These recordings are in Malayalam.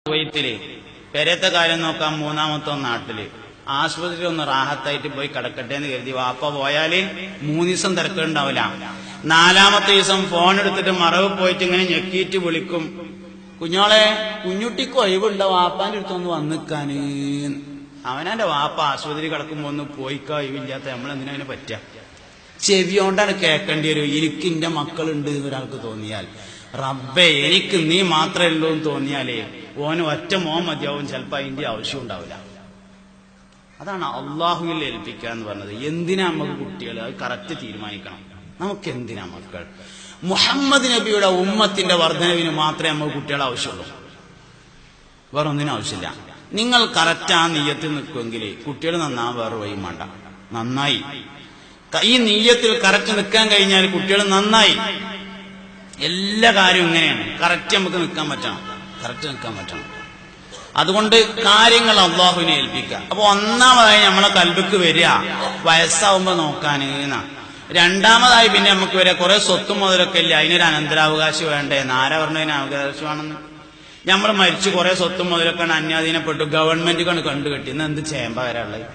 കുവൈത്തില് പെരത്തെ കാര്യം നോക്കാൻ മൂന്നാമത്തെ നാട്ടില് ആശുപത്രി ഒന്ന് റാഹത്തായിട്ട് പോയി കിടക്കട്ടെ എന്ന് കരുതി വാപ്പ പോയാല് 3 ദിവസം തിരക്കുണ്ടാവില്ല. 4-ാമത്തെ ദിവസം ഫോൺ എടുത്തിട്ട് മറവ് പോയിട്ട് ഇങ്ങനെ ഞെക്കിയിട്ട് വിളിക്കും, കുഞ്ഞോളെ കുഞ്ഞുട്ടിക്ക് ഒഴിവുണ്ടോ വാപ്പാന്റെ അടുത്തൊന്ന് വന്നിക്കാന്. അവനാന്റെ വാപ്പ ആശുപത്രി കിടക്കുമ്പോ ഒന്ന് പോയിക്കാ ഒഴിവില്ലാത്ത നമ്മളെന്തിനു പറ്റുക? ചെവിയോണ്ടാണ് കേൾക്കേണ്ടി വരും. എനിക്ക് എന്റെ മക്കളുണ്ട് എന്നൊരാൾക്ക് തോന്നിയാൽ, റബ്ബേ എനിക്ക് നീ മാത്രമേ ഉള്ളൂ എന്ന് തോന്നിയാലേ ഓന് ഒറ്റ മോൻ മതിയാവും, ചിലപ്പോ അതിന്റെ ആവശ്യം ഉണ്ടാവില്ല. അതാണ് അള്ളാഹുവിൽ ഏൽപ്പിക്കുക എന്ന് പറഞ്ഞത്. എന്തിനാ നമുക്ക് കുട്ടികൾ? അത് കറക്റ്റ് തീരുമാനിക്കണം. നമുക്ക് എന്തിനാ മക്കൾ? മുഹമ്മദ് നബിയുടെ ഉമ്മത്തിന്റെ വർധനവിന് മാത്രമേ നമുക്ക് കുട്ടികളെ ആവശ്യമുള്ളൂ, വേറെ ഒന്നിനും ആവശ്യമില്ല. നിങ്ങൾ കറക്റ്റ് ആ നീയത്തിൽ നിൽക്കുമെങ്കിൽ കുട്ടികൾ നന്നാ വേറെ വഴിയും വേണ്ട. നന്നായി ഈ നീയത്തിൽ കറക്റ്റ് നിൽക്കാൻ കഴിഞ്ഞാൽ കുട്ടികൾ നന്നായി. എല്ലാ കാര്യവും ഇങ്ങനെയാണ്. കറക്റ്റ് നമുക്ക് നിൽക്കാൻ പറ്റണം, കറക്റ്റ് നിൽക്കാൻ പറ്റണം. അതുകൊണ്ട് കാര്യങ്ങൾ അള്ളാഹുവിനെ ഏൽപ്പിക്കുക. അപ്പൊ ഒന്നാമതായി നമ്മളെ കൽബിക്ക് വരിക വയസ്സാവുമ്പോ നോക്കാന് എന്നാ. രണ്ടാമതായി പിന്നെ നമുക്ക് വരിക കുറെ സ്വത്തും മുതലൊക്കെ ഇല്ല, അതിനൊരു അനന്തരാവകാശം വേണ്ടേ? ആരാ പറഞ്ഞതിന് അവകാശമാണെന്ന്? നമ്മൾ മരിച്ചു കുറെ സ്വത്തും മുതലൊക്കെ അന്യാധീനപ്പെട്ടു, ഗവൺമെന്റ് കണ്ടു കെട്ടി. ഇന്ന് എന്ത് ചേമ്പ വരാനുള്ളത്?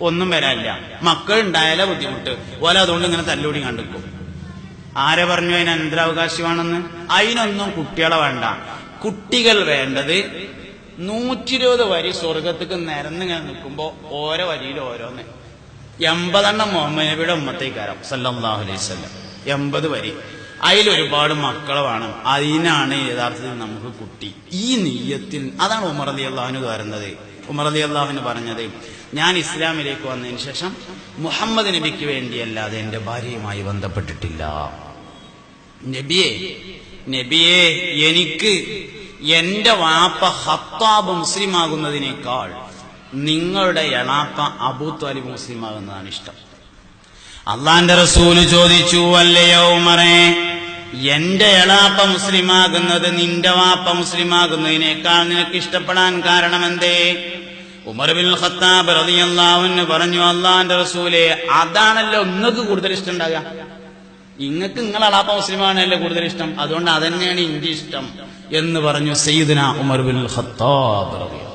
ഒന്നും വരാനില്ല. മക്കൾ ഉണ്ടായാലേ ബുദ്ധിമുട്ട് പോലെ. അതുകൊണ്ട് ഇങ്ങനെ തല്ലുകൂടി കണ്ടിക്കും. ആരെ പറഞ്ഞു അതിന് അനന്തരാവകാശമാണെന്ന്? അതിനൊന്നും കുട്ടികളെ വേണ്ട. കുട്ടികൾ വേണ്ടത് 120 വരി സ്വർഗത്തേക്ക് നിരന്നിങ്ങനെ നിൽക്കുമ്പോ ഓരോ വരിയിൽ ഓരോന്ന് 80 മുഹമ്മദ് നബിയുടെ ഉമ്മത്തേക്കാരം സല്ലല്ലാഹു അലൈഹി വസല്ലം. 80 വരി, അതിലൊരുപാട് മക്കളെ വേണം. അതിനാണ് യഥാർത്ഥത്തിൽ നമുക്ക് കുട്ടി. ഈ നീയത്തിൽ അതാണ് ഉമർ റളിയല്ലാഹു അൻഹു വരുന്നത്. ഉമർ റളിയല്ലാഹു അൻഹു പറഞ്ഞത്, ഞാൻ ഇസ്ലാമിലേക്ക് വന്നതിന് ശേഷം മുഹമ്മദ് നബിക്ക് വേണ്ടിയല്ലാതെ എന്റെ ഭാര്യയുമായി ബന്ധപ്പെട്ടിട്ടില്ല. നബിയെ എനിക്ക് എന്റെ വാപ്പ ഖത്താബ് മുസ്ലിമാകുന്നതിനേക്കാൾ നിങ്ങളുടെ എളാപ്പ അബൂ ത്വാലിബ് മുസ്ലിമാകുന്നതാണ് ഇഷ്ടം. അള്ളാന്റെ റസൂല് ചോദിച്ചു, അല്ലയോ ഉമറേ, എന്റെ എളാപ്പ മുസ്ലിമാകുന്നത് നിന്റെ വാപ്പ മുസ്ലിമാകുന്നതിനേക്കാൾ നിനക്ക് ഇഷ്ടപ്പെടാൻ കാരണം എന്തേ? ഉമർ ബിൻ ഖത്താബ് റളിയല്ലാഹു അൻഹു പറഞ്ഞു, അള്ളാന്റെ റസൂലേ, അതാണല്ലോ നിങ്ങൾക്ക് കൂടുതൽ ഇഷ്ടം ഉണ്ടാകുക. ഇങ്ങക്ക് നിങ്ങളെ എളാപ്പ മുസ്ലിമാണല്ലോ കൂടുതൽ ഇഷ്ടം, അതുകൊണ്ട് അതന്നെയാണ് ഇന്റെ ഇഷ്ടം എന്ന് പറഞ്ഞു സയ്യിദുനാ ഉമർ ബിൻ ഖത്താബ് റളിയല്ലാഹു.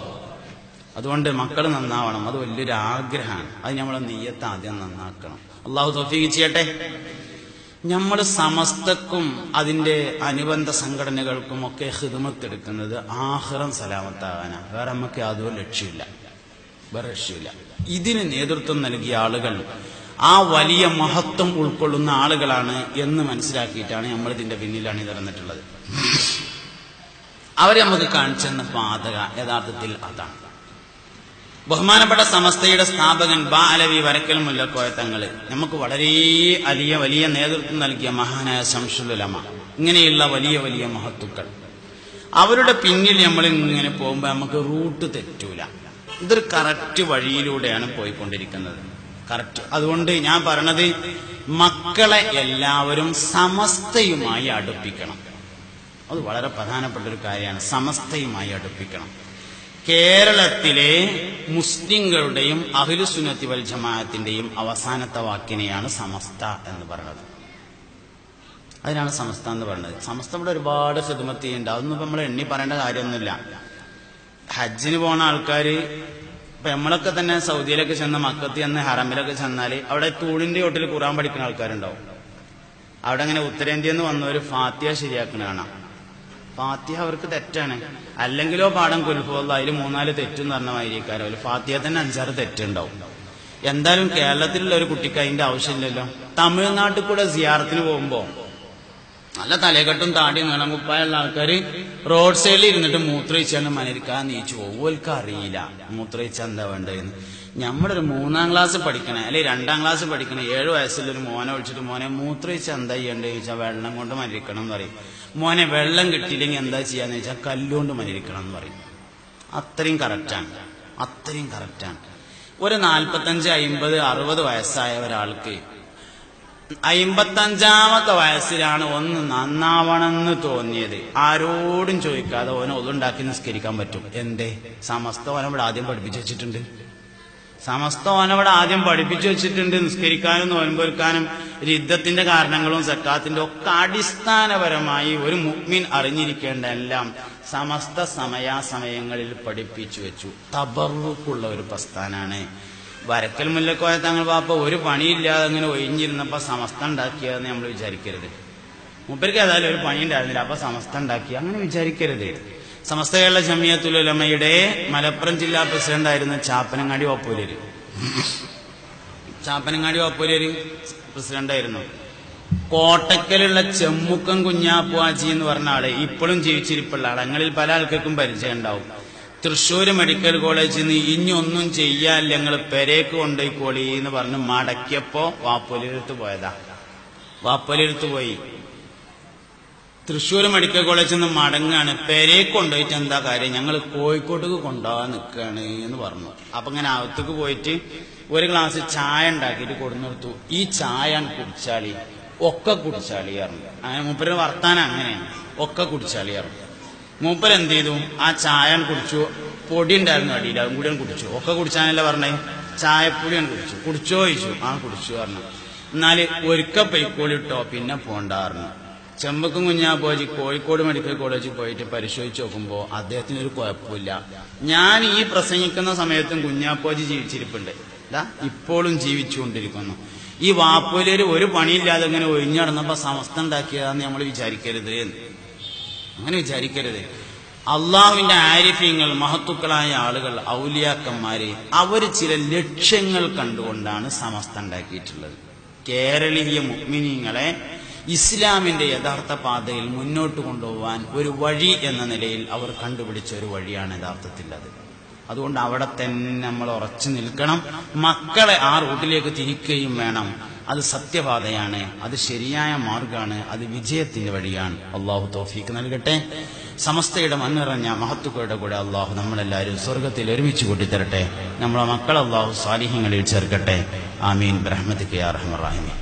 അതുകൊണ്ട് മക്കൾ നന്നാവണം, അത് വലിയൊരു ആഗ്രഹമാണ്. അത് നമ്മളെ നിയ്യത്ത് ആദ്യം നന്നാക്കണം. അള്ളാഹു തൗഫീഖ് ചെയ്യട്ടെ. നമ്മൾ സമസ്തക്കും അതിന്റെ അനുബന്ധ സംഘടനകൾക്കും ഒക്കെ ഖിദ്മത്ത് എടുക്കുന്നത് ആഖിറം സലാമത്താകാനാ. വേറെ നമുക്ക് യാതൊരു ലക്ഷ്യമില്ല, വേറെ ലക്ഷ്യമില്ല. ഇതിന് നേതൃത്വം നൽകിയ ആളുകൾ ആ വലിയ മഹത്വം ഉൾക്കൊള്ളുന്ന ആളുകളാണ് എന്ന് മനസ്സിലാക്കിയിട്ടാണ് നമ്മൾ ഇതിന്റെ പിന്നിൽ അണിനിരന്നിട്ടുള്ളത്. അവരെ നമുക്ക് കാണിച്ചെന്ന പാതക യഥാർത്ഥത്തിൽ അതാണ്. ബഹുമാനപ്പെട്ട സമസ്തയുടെ സ്ഥാപകൻ ബാഅലവി വരക്കൽ മുല്ലക്കോയ തങ്ങള് നമുക്ക് വളരെ വലിയ നേതൃത്വം നൽകിയ മഹാനായ ശംസുൽ ഉലമ, ഇങ്ങനെയുള്ള വലിയ വലിയ മഹത്തുക്കൾ, അവരുടെ പിന്നിൽ നമ്മൾ ഇങ്ങനെ പോകുമ്പോൾ നമുക്ക് റൂട്ട് തെറ്റൂല. ഇതൊരു കറക്റ്റ് വഴിയിലൂടെയാണ് പോയിക്കൊണ്ടിരിക്കുന്നത്, കറക്റ്റ്. അതുകൊണ്ട് ഞാൻ പറഞ്ഞത്, മക്കളെ എല്ലാവരും സമസ്തയുമായി അടുപ്പിക്കണം. അത് വളരെ പ്രധാനപ്പെട്ട ഒരു കാര്യമാണ്. സമസ്തയുമായി അടുപ്പിക്കണം. കേരളത്തിലെ മുസ്ലിങ്ങളുടെയും അഹ്ലുസുന്നത്തി വൽ ജമാഅത്തിന്റെയും അവസാനത്തെ വാക്കിനെയാണ് സമസ്ത എന്ന് പറയുന്നത്. അതിനാണ് സമസ്ത എന്ന് പറയുന്നത്. സമസ്ത ഇവിടെ ഒരുപാട് ഖിദ്മത്ത് ചെയ്യുന്നുണ്ട്. അതൊന്നും നമ്മൾ എണ്ണി പറയേണ്ട കാര്യമൊന്നുമില്ല. ഹജ്ജിന് പോണ ആൾക്കാര് ഇപ്പൊ നമ്മളൊക്കെ തന്നെ സൗദിയിലൊക്കെ ചെന്ന് മക്കത്ത് ചെന്ന് ഹറമിലൊക്കെ ചെന്നാല് അവിടെ തൂണിന്റെ ചോട്ടിൽ ഖുർആൻ പഠിക്കുന്ന ആൾക്കാരുണ്ടാവും. അവിടെ അങ്ങനെ ഉത്തരേന്ത്യയിൽ നിന്ന് വന്നവര് ഫാത്തിഹ ശരിയാക്കണ കാണാം. ഫാത്തിഹ അവർക്ക് തെറ്റാണ്. അല്ലെങ്കിലോ പാഠം കുൽഹുവല്ല, അതിൽ 3-4 തെറ്റെന്ന് പറഞ്ഞ മാതിരിക്കാരോ. ഫാത്തിഹ തന്നെ 5-6 തെറ്റുണ്ടാവും. എന്തായാലും കേരളത്തിലുള്ള ഒരു കുട്ടിക്ക് അതിന്റെ ആവശ്യമില്ലല്ലോ. തമിഴ്നാട്ടിൽ കൂടെ സിയാറത്തിന് പോകുമ്പോ നല്ല തലകെട്ടും താടിയും നീളം കുപ്പായുള്ള ആൾക്കാര് റോഡ് സൈഡിൽ ഇരുന്നിട്ട് മൂത്രയിച്ചാലും മനരിക്കാൻ നീച്ചു പോകും. ഓൽക്ക് അറിയില്ല മൂത്രയിച്ച എന്താ വേണ്ടതെന്ന്. നമ്മളൊരു 3-ാം ക്ലാസ് പഠിക്കണേ അല്ലെങ്കിൽ 2-ാം ക്ലാസ് പഠിക്കണേ 7 വയസ്സുള്ളൊരു മോനെ വിളിച്ചിട്ട്, മോനെ മൂത്രയിച്ച എന്താ ചെയ്യേണ്ടത് ചോദിച്ചാൽ വെള്ളം കൊണ്ട് മരിക്കണം എന്ന് പറയും. മോനെ വെള്ളം കിട്ടിയില്ലെങ്കിൽ എന്താ ചെയ്യാന്ന് ചോദിച്ചാൽ കല്ലുകൊണ്ട് മരിക്കണം എന്ന് പറയും. അത്രയും കറക്റ്റാണ്, അത്രയും കറക്റ്റാണ്. ഒരു 45, 50, 60 വയസ്സായ ഒരാൾക്ക് 55-ാമത്തെ വയസ്സിലാണ് ഒന്ന് നന്നാവണമെന്ന് തോന്നിയത്. ആരോടും ചോദിക്കാതെ ഓനെ ഒതുണ്ടാക്കി നിസ്കരിക്കാൻ പറ്റും. എന്തേ? സമസ്ത ഓനവിടെ ആദ്യം പഠിപ്പിച്ചു വെച്ചിട്ടുണ്ട്. സമസ്ത ഓനവിടെ ആദ്യം പഠിപ്പിച്ചു വെച്ചിട്ടുണ്ട്. നിസ്കരിക്കാനും നോൻപൊൽക്കാനും രിദ്ദത്തിന്റെ കാരണങ്ങളും സക്കാത്തിന്റെ ഒക്കെ അടിസ്ഥാനപരമായി ഒരു മുഅ്മിൻ അറിഞ്ഞിരിക്കേണ്ട എല്ലാം സമസ്ത സമയാസമയങ്ങളിൽ പഠിപ്പിച്ചു വെച്ചു. തബറുക്കുള്ള ഒരു പ്രസ്ഥാനാണ്. വരക്കൽ മുല്ലക്കോയ തങ്ങൾ പാപ്പ ഒരു പണിയില്ലാതെ അങ്ങനെ ഒഴിഞ്ഞിരുന്നപ്പോ സമസ്ത ഉണ്ടാക്കിയതെന്ന് നമ്മൾ വിചാരിക്കരുത്. മൂപ്പർക്ക് ഏതായാലും ഒരു പണി ഉണ്ടായിരുന്നില്ല, അപ്പൊ സമസ്ത ഉണ്ടാക്കി അങ്ങനെ വിചാരിക്കരുത്. സമസ്ത കേരള ജമിയത്തുൽ ഉലമയുടെ മലപ്പുറം ജില്ലാ പ്രസിഡന്റ് ആയിരുന്ന ചാപ്പനങ്ങാടി വാപ്പൂലര് പ്രസിഡന്റായിരുന്നു. കോട്ടക്കലുള്ള ചെമ്മുക്കം കുഞ്ഞാപ്പുവാജി എന്ന് പറഞ്ഞ ആള് ഇപ്പോഴും ജീവിച്ചിരിപ്പുള്ള ആൾ. ഞങ്ങളിൽ പല ആൾക്കാർക്കും പരിചയം ഉണ്ടാവും. തൃശ്ശൂർ മെഡിക്കൽ കോളേജിൽ നിന്ന് ഇനിയൊന്നും ചെയ്യാല്ല, ഞങ്ങൾ പെരേക്ക് കൊണ്ടുപോയിക്കോളി എന്ന് പറഞ്ഞ് മടക്കിയപ്പോ വാപ്പൂലരുത്ത് പോയതാ. വാപ്പൂലരുത്ത് പോയി തൃശ്ശൂർ മെഡിക്കൽ കോളേജിൽ നിന്ന് മടങ്ങാണ്. പെരേക്ക് കൊണ്ടുപോയിട്ട് എന്താ കാര്യം, ഞങ്ങൾ കോഴിക്കോട്ടേക്ക് കൊണ്ടുപോകാൻ നിൽക്കുകയാണ് എന്ന് പറഞ്ഞു. അപ്പൊ ഇങ്ങനെ അകത്തേക്ക് പോയിട്ട് ഒരു ഗ്ലാസ് ചായ ഉണ്ടാക്കിയിട്ട് കൊടുന്നെടുത്തു. ഈ ചായ കുടിച്ചാളി, ഒക്കെ കുടിച്ചാളി പറഞ്ഞു. അങ്ങനെ മൂപ്പര് വർത്താനം അങ്ങനെയാണ്, ഒക്കെ കുടിച്ചാളി പറഞ്ഞു. മൂപ്പര് എന്ത് ചെയ്തു, ആ ചായ കുടിച്ചു. പൊടി ഉണ്ടായിരുന്നു അടിയിൽ, അതും കൂടി കുടിച്ചു. ഒക്കെ കുടിച്ചാനല്ല പറഞ്ഞേ, ചായപ്പൊടിയാണ് കുടിച്ചു. കുടിച്ചോ ചോദിച്ചു. ആ കുടിച്ചു പറഞ്ഞു. എന്നാല് ഒരിക്ക പൊയ്ക്കോളിട്ടോ, പിന്നെ പോണ്ടായിരുന്നു. ചെമ്പക്കും കുഞ്ഞാപ്പോജി കോഴിക്കോട് മെഡിക്കൽ കോളേജിൽ പോയിട്ട് പരിശോധിച്ച് നോക്കുമ്പോ അദ്ദേഹത്തിന് ഒരു കുഴപ്പമില്ല. ഞാൻ ഈ പ്രസംഗിക്കുന്ന സമയത്തും കുഞ്ഞാപ്പോജി ജീവിച്ചിരിപ്പുണ്ട്, ഇപ്പോഴും ജീവിച്ചുകൊണ്ടിരിക്കുന്നു. ഈ വാപ്പൂലര് ഒരു പണിയില്ലാതെ ഇങ്ങനെ ഒഴിഞ്ഞു നടന്നപ്പോ സമസ്ത ഉണ്ടാക്കിയതാന്ന് നമ്മൾ വിചാരിക്കരുത്, അങ്ങനെ വിചാരിക്കരുത്. അള്ളാഹുവിന്റെ ആരിഫ്യങ്ങൾ, മഹത്തുക്കളായ ആളുകൾ, ഔലിയാക്കന്മാര്, അവര് ചില ലക്ഷ്യങ്ങൾ കണ്ടുകൊണ്ടാണ് സമസ്ത ഉണ്ടാക്കിയിട്ടുള്ളത്. കേരളീയ മുഅ്മിനീങ്ങളെ ഇസ്ലാമിന്റെ യഥാർത്ഥ പാതയിൽ മുന്നോട്ട് കൊണ്ടുപോകാൻ ഒരു വഴി എന്ന നിലയിൽ അവർ കണ്ടുപിടിച്ച ഒരു വഴിയാണ് യഥാർത്ഥത്തിൽ അത്. അതുകൊണ്ട് അവിടെ തന്നെ നമ്മൾ ഉറച്ചു നിൽക്കണം. മക്കളെ ആ റൂട്ടിലേക്ക് തിരിക്കുകയും വേണം. അത് സത്യപാതയാണ്, അത് ശരിയായ മാർഗമാണ്, അത് വിജയത്തിന്റെ വഴിയാണ്. അള്ളാഹു തൗഫീഖ് നൽകട്ടെ. സമസ്തയുടെ മണ്ണിറഞ്ഞ മഹത്തുക്കളുടെ കൂടെ അള്ളാഹു നമ്മളെല്ലാവരും സ്വർഗത്തിൽ ഒരുമിച്ച് കൂട്ടിത്തരട്ടെ. നമ്മളെ മക്കൾ അള്ളാഹു സാലിഹ്യങ്ങളിൽ ചേർക്കട്ടെ. ആമീൻ ബിറഹ്മതിക യാ അർഹമർ റഹീമീൻ.